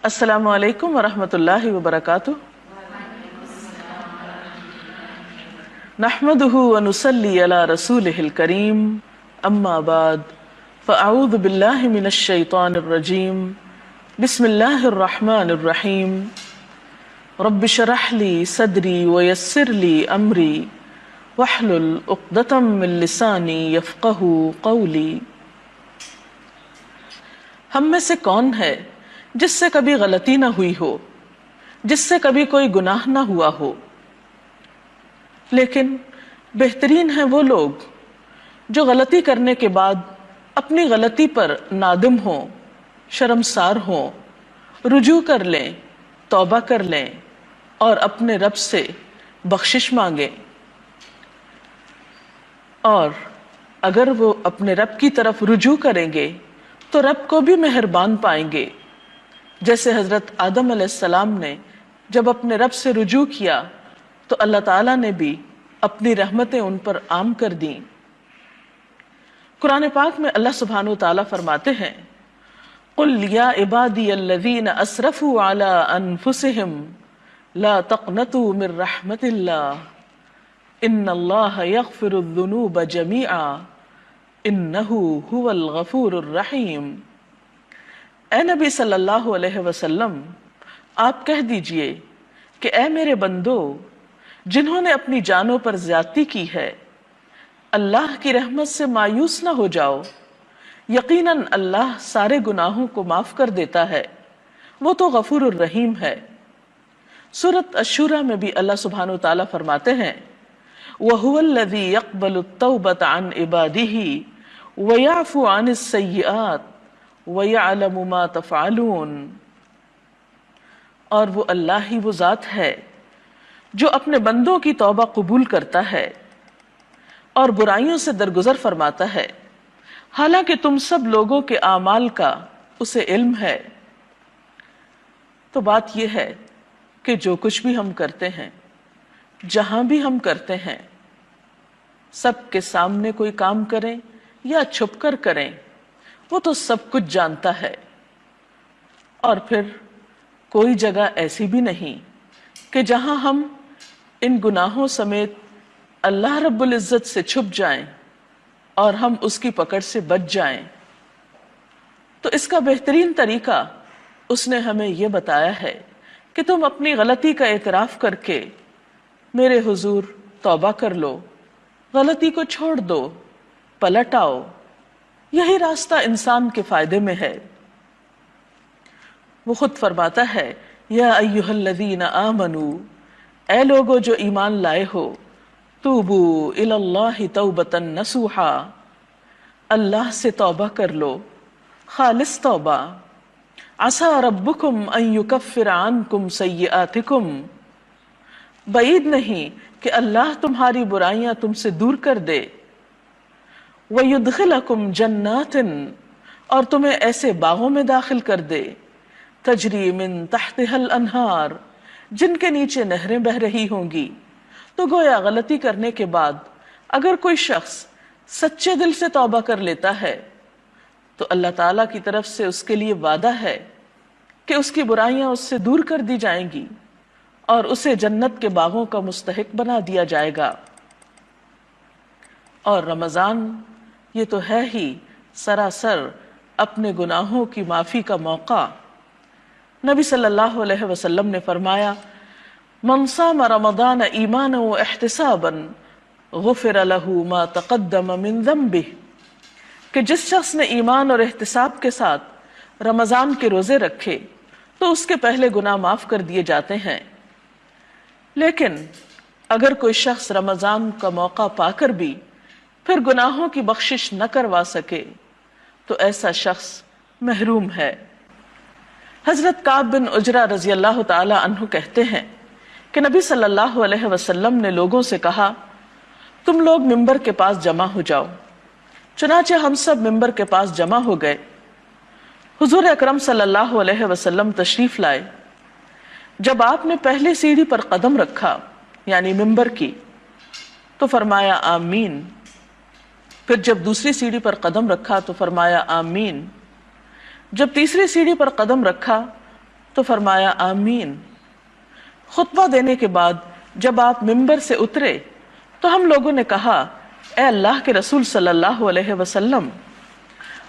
السلام علیکم ورحمۃ اللہ وبرکاتہ۔ نحمده ونصلی علی رسولہ الکریم، اما بعد فاعوذ باللہ من الشیطان الرجیم، بسم اللہ الرحمن الرحیم۔ رب اشرح لی صدری ویسر لی امری واحلل عقدۃ من لسانی یفقہوا قولی۔ ہم میں سے کون ہے جس سے کبھی غلطی نہ ہوئی ہو، جس سے کبھی کوئی گناہ نہ ہوا ہو؟ لیکن بہترین ہیں وہ لوگ جو غلطی کرنے کے بعد اپنی غلطی پر نادم ہوں، شرمسار ہوں، رجوع کر لیں، توبہ کر لیں اور اپنے رب سے بخشش مانگیں۔ اور اگر وہ اپنے رب کی طرف رجوع کریں گے تو رب کو بھی مہربان پائیں گے، جیسے حضرت آدم علیہ السلام نے جب اپنے رب سے رجوع کیا تو اللہ تعالیٰ نے بھی اپنی رحمتیں ان پر عام کر دیں۔ قرآن پاک میں اللہ سبحانہ وتعالیٰ فرماتے ہیں، قُلْ يَا عِبَادِيَ الَّذِينَ أَسْرَفُوا عَلَىٰ أَنفُسِهِمْ لَا تَقْنَطُوا مِن رَحْمَةِ اللَّهِ إِنَّ اللَّهَ يَغْفِرُ الذُّنُوبَ جَمِيعًا إِنَّهُ هُوَ الْغَفُورُ الرَّحِيمُ۔ اے نبی صلی اللہ علیہ وسلم، آپ کہہ دیجئے کہ اے میرے بندو، جنہوں نے اپنی جانوں پر زیادتی کی ہے، اللہ کی رحمت سے مایوس نہ ہو جاؤ، یقیناً اللہ سارے گناہوں کو معاف کر دیتا ہے، وہ تو غفور الرحیم ہے۔ سورۃ الشورى میں بھی اللہ سبحانہ وتعالیٰ فرماتے ہیں، وَهُوَ الَّذِي يَقْبَلُ التَّوْبَةَ عَنْ عِبَادِهِ وَيَعْفُو عَنِ السَّيِّئَاتِ وَيَعْلَمُ مَا تَفْعَلُونَ۔ اور وہ اللہ ہی وہ ذات ہے جو اپنے بندوں کی توبہ قبول کرتا ہے اور برائیوں سے درگزر فرماتا ہے، حالانکہ تم سب لوگوں کے اعمال کا اسے علم ہے۔ تو بات یہ ہے کہ جو کچھ بھی ہم کرتے ہیں، جہاں بھی ہم کرتے ہیں، سب کے سامنے کوئی کام کریں یا چھپ کر کریں، وہ تو سب کچھ جانتا ہے۔ اور پھر کوئی جگہ ایسی بھی نہیں کہ جہاں ہم ان گناہوں سمیت اللہ رب العزت سے چھپ جائیں اور ہم اس کی پکڑ سے بچ جائیں۔ تو اس کا بہترین طریقہ اس نے ہمیں یہ بتایا ہے کہ تم اپنی غلطی کا اعتراف کر کے میرے حضور توبہ کر لو، غلطی کو چھوڑ دو، پلٹ آؤ۔ یہی راستہ انسان کے فائدے میں ہے۔ وہ خود فرماتا ہے، یا ایھا الذین آمنوا، اے لوگو جو ایمان لائے ہو، توبوا الی اللہ توبۃ نصوحا، اللہ سے توبہ کر لو، خالص توبہ۔ عسیٰ ربکم ان یکفر عنکم سیئاتکم، بعید نہیں کہ اللہ تمہاری برائیاں تم سے دور کر دے، وَيُدْخِلَكُمْ جَنَّاتٍ، اور تمہیں ایسے باغوں میں داخل کر دے، تجری من تحتها الانہار، جن کے نیچے نہریں بہہ رہی ہوں گی۔ تو گویا غلطی کرنے کے بعد اگر کوئی شخص سچے دل سے توبہ کر لیتا ہے تو اللہ تعالیٰ کی طرف سے اس کے لیے وعدہ ہے کہ اس کی برائیاں اس سے دور کر دی جائیں گی اور اسے جنت کے باغوں کا مستحق بنا دیا جائے گا۔ اور رمضان یہ تو ہے ہی سراسر اپنے گناہوں کی معافی کا موقع۔ نبی صلی اللہ علیہ وسلم نے فرمایا، من صام رمضان ایمانا واحتسابا غفر له ما تقدم من ذنبہ، کہ جس شخص نے ایمان اور احتساب کے ساتھ رمضان کے روزے رکھے تو اس کے پہلے گناہ معاف کر دیے جاتے ہیں۔ لیکن اگر کوئی شخص رمضان کا موقع پا کر بھی پھر گناہوں کی بخشش نہ کروا سکے تو ایسا شخص محروم ہے۔ حضرت کعب بن عجرہ رضی اللہ تعالی عنہ کہتے ہیں کہ نبی صلی اللہ علیہ وسلم نے لوگوں سے کہا، تم لوگ ممبر کے پاس جمع ہو جاؤ۔ چنانچہ ہم سب ممبر کے پاس جمع ہو گئے۔ حضور اکرم صلی اللہ علیہ وسلم تشریف لائے۔ جب آپ نے پہلی سیڑھی پر قدم رکھا، یعنی ممبر کی، تو فرمایا آمین۔ پھر جب دوسری سیڑھی پر قدم رکھا تو فرمایا آمین۔ جب تیسری سیڑھی پر قدم رکھا تو فرمایا آمین۔ خطبہ دینے کے بعد جب آپ ممبر سے اترے تو ہم لوگوں نے کہا اے اللہ کے رسول صلی اللہ علیہ وسلم،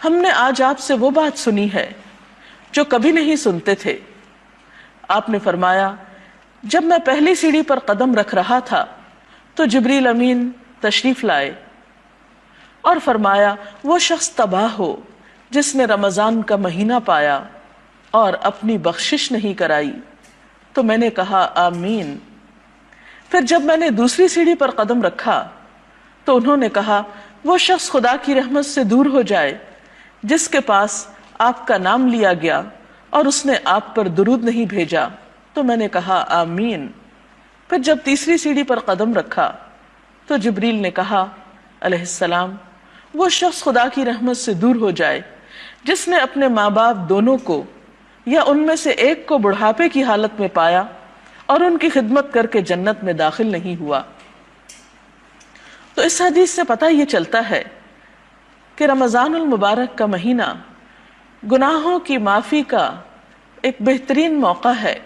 ہم نے آج آپ سے وہ بات سنی ہے جو کبھی نہیں سنتے تھے۔ آپ نے فرمایا جب میں پہلی سیڑھی پر قدم رکھ رہا تھا تو جبریل امین تشریف لائے اور فرمایا وہ شخص تباہ ہو جس نے رمضان کا مہینہ پایا اور اپنی بخشش نہیں کرائی۔ تو میں نے کہا آمین۔ پھر جب میں نے دوسری سیڑھی پر قدم رکھا تو انہوں نے کہا وہ شخص خدا کی رحمت سے دور ہو جائے جس کے پاس آپ کا نام لیا گیا اور اس نے آپ پر درود نہیں بھیجا۔ تو میں نے کہا آمین۔ پھر جب تیسری سیڑھی پر قدم رکھا تو جبریل نے کہا علیہ السلام وہ شخص خدا کی رحمت سے دور ہو جائے جس نے اپنے ماں باپ دونوں کو یا ان میں سے ایک کو بڑھاپے کی حالت میں پایا اور ان کی خدمت کر کے جنت میں داخل نہیں ہوا۔ تو اس حدیث سے پتہ یہ چلتا ہے کہ رمضان المبارک کا مہینہ گناہوں کی معافی کا ایک بہترین موقع ہے۔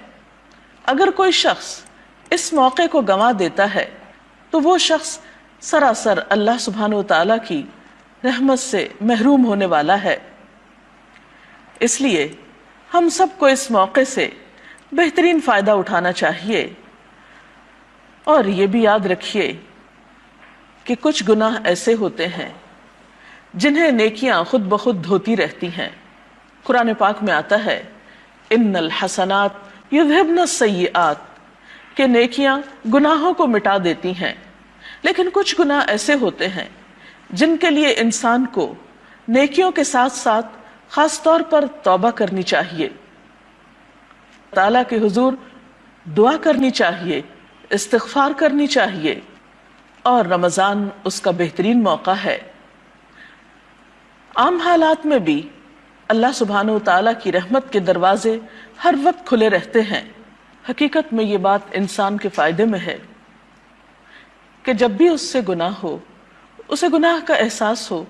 اگر کوئی شخص اس موقع کو گنوا دیتا ہے تو وہ شخص سراسر اللہ سبحانہ و تعالیٰ کی رحمت سے محروم ہونے والا ہے۔ اس لیے ہم سب کو اس موقع سے بہترین فائدہ اٹھانا چاہیے، اور یہ بھی یاد رکھیے کہ کچھ گناہ ایسے ہوتے ہیں جنہیں نیکیاں خود بخود دھوتی رہتی ہیں۔ قرآن پاک میں آتا ہے ان الحسنات یذہبن السیئات کہ نیکیاں گناہوں کو مٹا دیتی ہیں، لیکن کچھ گناہ ایسے ہوتے ہیں جن کے لیے انسان کو نیکیوں کے ساتھ ساتھ خاص طور پر توبہ کرنی چاہیے، تعالیٰ کے حضور دعا کرنی چاہیے، استغفار کرنی چاہیے، اور رمضان اس کا بہترین موقع ہے۔ عام حالات میں بھی اللہ سبحانہ و تعالیٰ کی رحمت کے دروازے ہر وقت کھلے رہتے ہیں۔ حقیقت میں یہ بات انسان کے فائدے میں ہے کہ جب بھی اس سے گناہ ہو، اسے گناہ کا احساس ہو،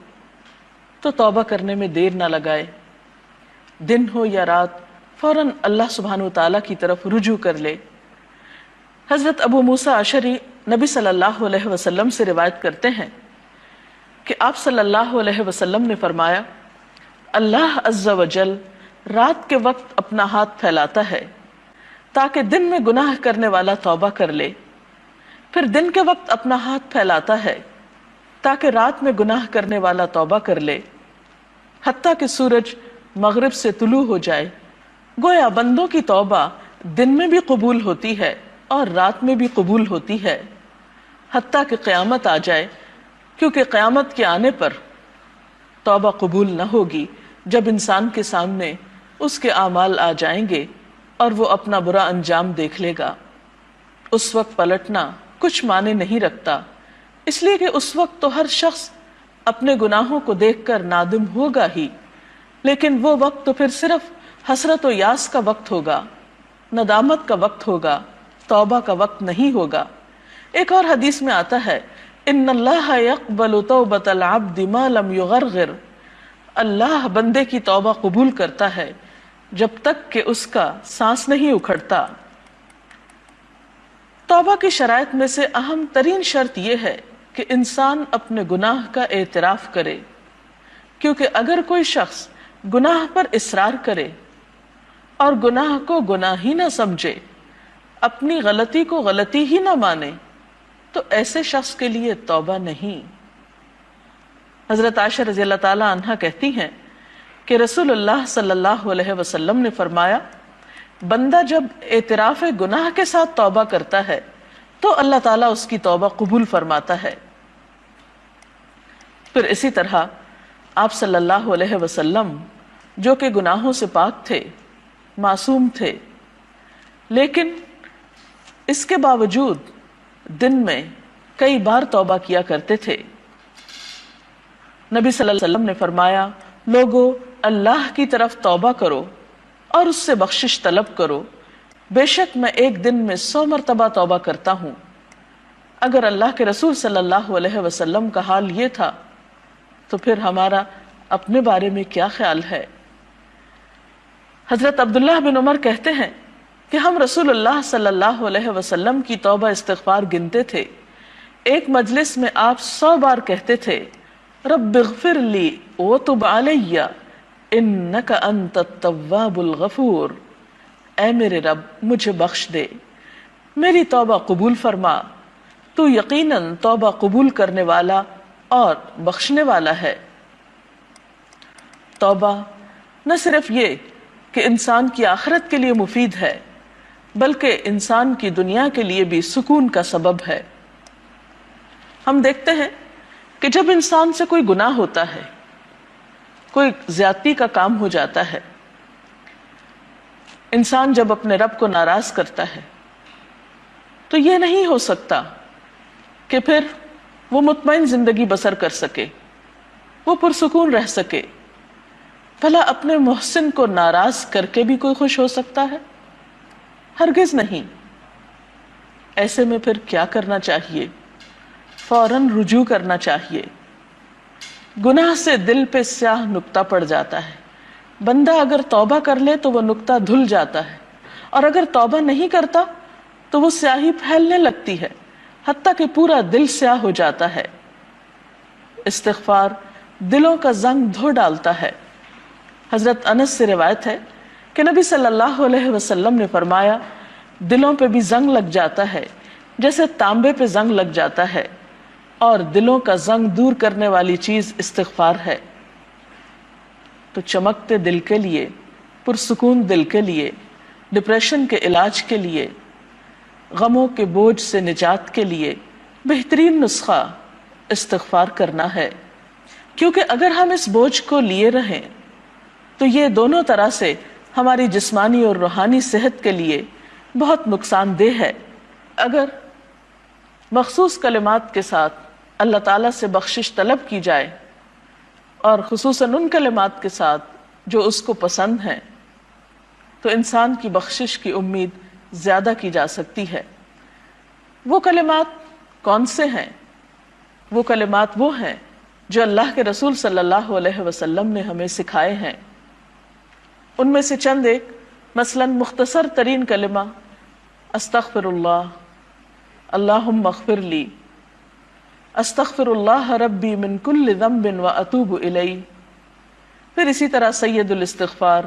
تو توبہ کرنے میں دیر نہ لگائے، دن ہو یا رات فوراً اللہ سبحانہ و تعالیٰ کی طرف رجوع کر لے۔ حضرت ابو موسیٰ اشعری نبی صلی اللہ علیہ وسلم سے روایت کرتے ہیں کہ آپ صلی اللہ علیہ وسلم نے فرمایا اللہ عز و جل رات کے وقت اپنا ہاتھ پھیلاتا ہے تاکہ دن میں گناہ کرنے والا توبہ کر لے، پھر دن کے وقت اپنا ہاتھ پھیلاتا ہے تاکہ رات میں گناہ کرنے والا توبہ کر لے، حتیٰ کہ سورج مغرب سے طلوع ہو جائے۔ گویا بندوں کی توبہ دن میں بھی قبول ہوتی ہے اور رات میں بھی قبول ہوتی ہے، حتیٰ کہ قیامت آ جائے، کیونکہ قیامت کے آنے پر توبہ قبول نہ ہوگی جب انسان کے سامنے اس کے اعمال آ جائیں گے اور وہ اپنا برا انجام دیکھ لے گا۔ اس وقت پلٹنا کچھ معنی نہیں رکھتا، اس لیے کہ اس وقت تو ہر شخص اپنے گناہوں کو دیکھ کر نادم ہوگا ہی، لیکن وہ وقت تو پھر صرف حسرت و یاس کا وقت ہوگا، ندامت کا وقت ہوگا، توبہ کا وقت نہیں ہوگا۔ ایک اور حدیث میں آتا ہے ان اللہ یقبل توبۃ العبد ما لم یغرغر، اللہ بندے کی توبہ قبول کرتا ہے جب تک کہ اس کا سانس نہیں اکھڑتا۔ توبہ کی شرائط میں سے اہم ترین شرط یہ ہے کہ انسان اپنے گناہ کا اعتراف کرے، کیونکہ اگر کوئی شخص گناہ پر اصرار کرے اور گناہ کو گناہ ہی نہ سمجھے، اپنی غلطی کو غلطی ہی نہ مانے، تو ایسے شخص کے لیے توبہ نہیں۔ حضرت عائشہ رضی اللہ تعالی عنہا کہتی ہیں کہ رسول اللہ صلی اللہ علیہ وسلم نے فرمایا بندہ جب اعتراف گناہ کے ساتھ توبہ کرتا ہے تو اللہ تعالیٰ اس کی توبہ قبول فرماتا ہے۔ پھر اسی طرح آپ صلی اللہ علیہ وسلم جو کہ گناہوں سے پاک تھے، معصوم تھے، لیکن اس کے باوجود دن میں کئی بار توبہ کیا کرتے تھے۔ نبی صلی اللہ علیہ وسلم نے فرمایا لوگو اللہ کی طرف توبہ کرو اور اس سے بخشش طلب کرو، بے شک میں ایک دن میں 100 مرتبہ توبہ کرتا ہوں۔ اگر اللہ کے رسول صلی اللہ علیہ وسلم کا حال یہ تھا تو پھر ہمارا اپنے بارے میں کیا خیال ہے؟ حضرت عبداللہ بن عمر کہتے ہیں کہ ہم رسول اللہ صلی اللہ علیہ وسلم کی توبہ استغفار گنتے تھے. ایک مجلس میں آپ 100 بار کہتے تھے رب اغفر لی وتب علی انک انت التواب الغفور. اے میرے رب مجھے بخش دے، میری توبہ قبول فرما، تو یقیناً توبہ قبول کرنے والا اور بخشنے والا ہے. توبہ نہ صرف یہ کہ انسان کی آخرت کے لیے مفید ہے بلکہ انسان کی دنیا کے لیے بھی سکون کا سبب ہے. ہم دیکھتے ہیں کہ جب انسان سے کوئی گناہ ہوتا ہے، کوئی زیادتی کا کام ہو جاتا ہے، انسان جب اپنے رب کو ناراض کرتا ہے تو یہ نہیں ہو سکتا کہ پھر وہ مطمئن زندگی بسر کر سکے، وہ پرسکون رہ سکے. بھلا اپنے محسن کو ناراض کر کے بھی کوئی خوش ہو سکتا ہے؟ ہرگز نہیں. ایسے میں پھر کیا کرنا چاہیے؟ فوراً رجوع کرنا چاہیے. گناہ سے دل پہ سیاہ نقطہ پڑ جاتا ہے. بندہ اگر توبہ کر لے تو وہ نقطہ دھل جاتا ہے، اور اگر توبہ نہیں کرتا تو وہ سیاہی پھیلنے لگتی ہے حتیٰ کہ پورا دل سیاہ ہو جاتا ہے. استغفار دلوں کا زنگ دھو ڈالتا ہے. حضرت انس سے روایت ہے کہ نبی صلی اللہ علیہ وسلم نے فرمایا دلوں پہ بھی زنگ لگ جاتا ہے جیسے تانبے پہ زنگ لگ جاتا ہے، اور دلوں کا زنگ دور کرنے والی چیز استغفار ہے. تو چمکتے دل کے لیے، پرسکون دل کے لیے، ڈپریشن کے علاج کے لیے، غموں کے بوجھ سے نجات کے لیے بہترین نسخہ استغفار کرنا ہے. کیونکہ اگر ہم اس بوجھ کو لیے رہیں تو یہ دونوں طرح سے ہماری جسمانی اور روحانی صحت کے لیے بہت نقصان دہ ہے. اگر مخصوص کلمات کے ساتھ اللہ تعالیٰ سے بخشش طلب کی جائے، اور خصوصاً ان کلمات کے ساتھ جو اس کو پسند ہیں، تو انسان کی بخشش کی امید زیادہ کی جا سکتی ہے. وہ کلمات کون سے ہیں؟ وہ کلمات وہ ہیں جو اللہ کے رسول صلی اللہ علیہ وسلم نے ہمیں سکھائے ہیں. ان میں سے چند ایک، مثلاً مختصر ترین کلمہ استغفر اللہ، اللہم اغفر لی، استغفر اللہ ربی من کل ذنب واتوب الیہ. پھر اسی طرح سید الاستغفار،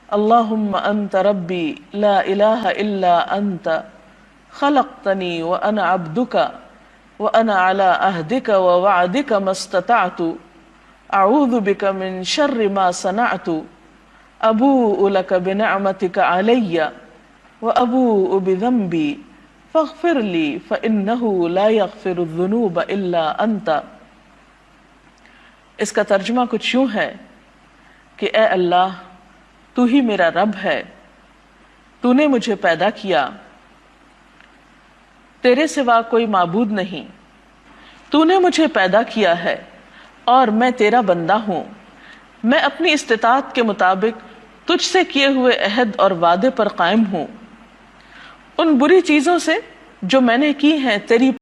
اللہم انت ربی لا الہ الا انت خلقتنی وانا عبدک وانا علی عہدک ووعدک ما استطعت اعوذ بک من شر ما صنعت ابوء لک بنعمتک علی وابوء بذنبی فاغفر لی فانہ لا یغفر الذنوب الا انت. اس کا ترجمہ کچھ یوں ہے کہ اے اللہ، تو ہی میرا رب ہے، تو نے مجھے پیدا کیا، تیرے سوا کوئی معبود نہیں، تو نے مجھے پیدا کیا ہے اور میں تیرا بندہ ہوں. میں اپنی استطاعت کے مطابق تجھ سے کیے ہوئے عہد اور وعدے پر قائم ہوں. ان بری چیزوں سے جو میں نے کی ہیں تیری